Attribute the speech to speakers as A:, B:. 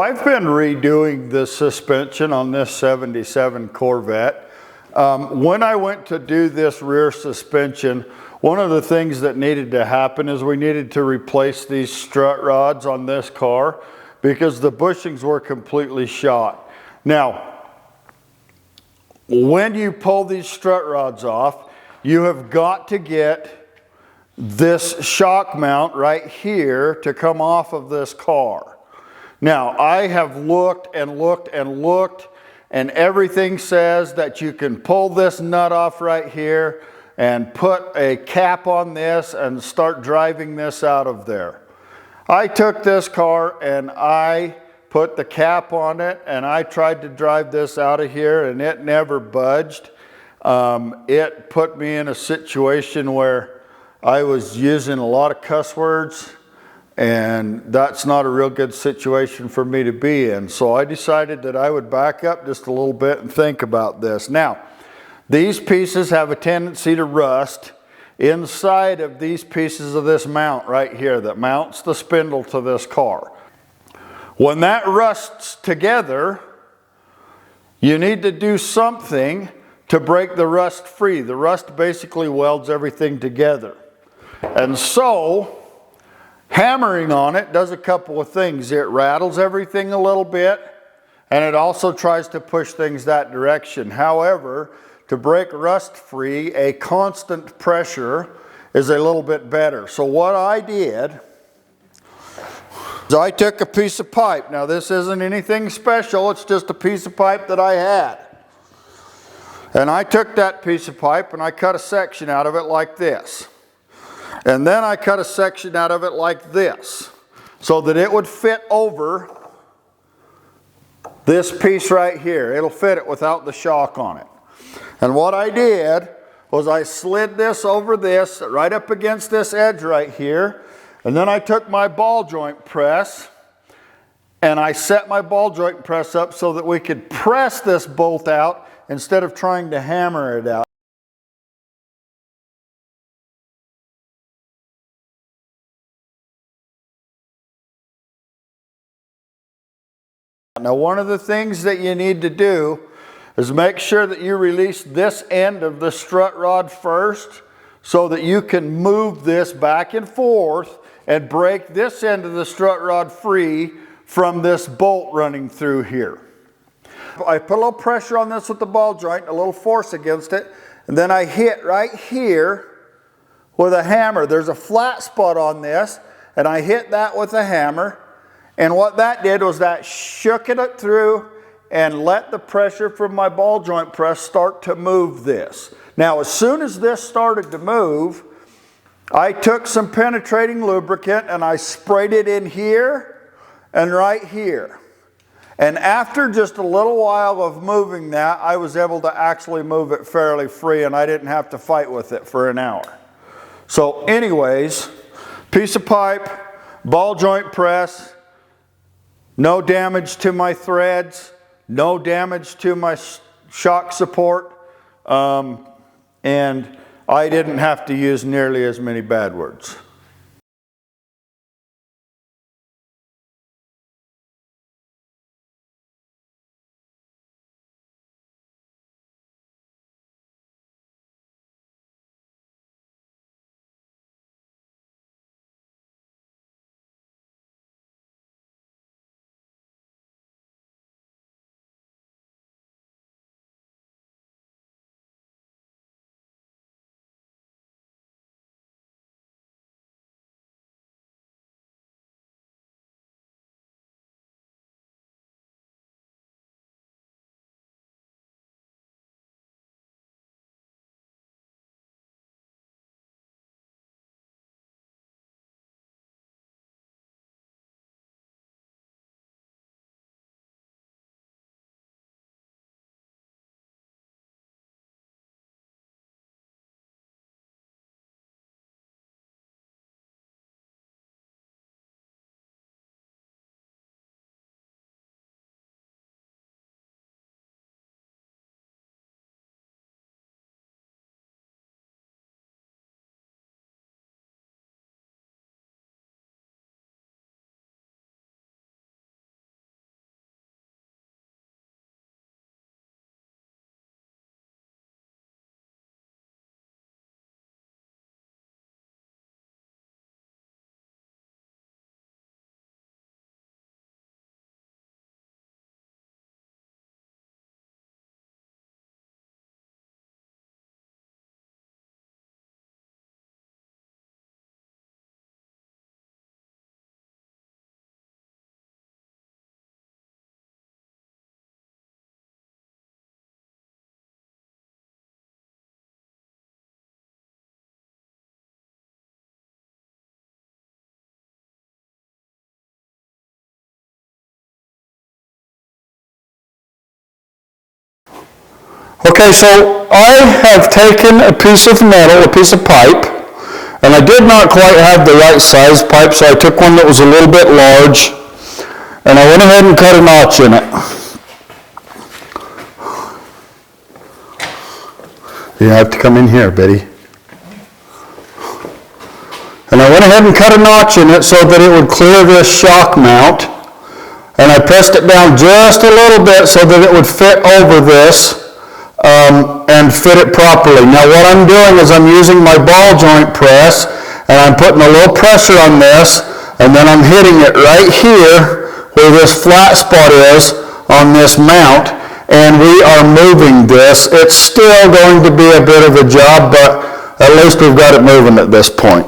A: I've been redoing the suspension on this 77 Corvette. When I went to do this rear suspension, one of the things that needed to happen is we needed to replace these strut rods on this car because the bushings were completely shot. Now, when you pull these strut rods off, you have got to get this shock mount right here to come off of this car. Now, I have looked and looked and looked, and everything says that you can pull this nut off right here and put a cap on this and start driving this out of there. I took this car and I put the cap on it and I tried to drive this out of here and it never budged. It put me in a situation where I was using a lot of cuss words, and that's not a real good situation for me to be in. So I decided that I would back up just a little bit and think about this. Now, these pieces have a tendency to rust inside of these pieces of this mount right here that mounts the spindle to this car. When that rusts together, you need to do something to break the rust free. The rust basically welds everything together. And so, hammering on it does a couple of things. It rattles everything a little bit, and it also tries to push things that direction. However, to break rust free, a constant pressure is a little bit better. So what I did is I took a piece of pipe. Now this isn't anything special, it's just a piece of pipe that I had. And I took that piece of pipe and I cut a section out of it like this. And then I cut a section out of it like this, so that it would fit over this piece right here. It'll fit it without the shock on it. And what I did was I slid this over this, right up against this edge right here, and then I took my ball joint press and I set my ball joint press up so that we could press this bolt out instead of trying to hammer it out. Now, one of the things that you need to do is make sure that you release this end of the strut rod first so that you can move this back and forth and break this end of the strut rod free from this bolt running through here. I put a little pressure on this with the ball joint, a little force against it, and then I hit right here with a hammer. There's a flat spot on this, and I hit that with a hammer. And what that did was that shook it through and let the pressure from my ball joint press start to move this. Now, as soon as this started to move, I took some penetrating lubricant and I sprayed it in here and right here. And after just a little while of moving that, I was able to actually move it fairly free and I didn't have to fight with it for an hour. So anyways, piece of pipe, ball joint press, no damage to my threads, no damage to my shock support, and I didn't have to use nearly as many bad words.
B: Okay, so I have taken a piece of metal, a piece of pipe, and I did not quite have the right size pipe, so I took one that was a little bit large, and I went ahead and cut a notch in it. You have to come in here, Betty. And I went ahead and cut a notch in it so that it would clear this shock mount. And I pressed it down just a little bit so that it would fit over this and fit it properly. Now what I'm doing is I'm using my ball joint press and I'm putting a little pressure on this and then I'm hitting it right here where this flat spot is on this mount, and we are moving this. It's still going to be a bit of a job, but at least we've got it moving at this point.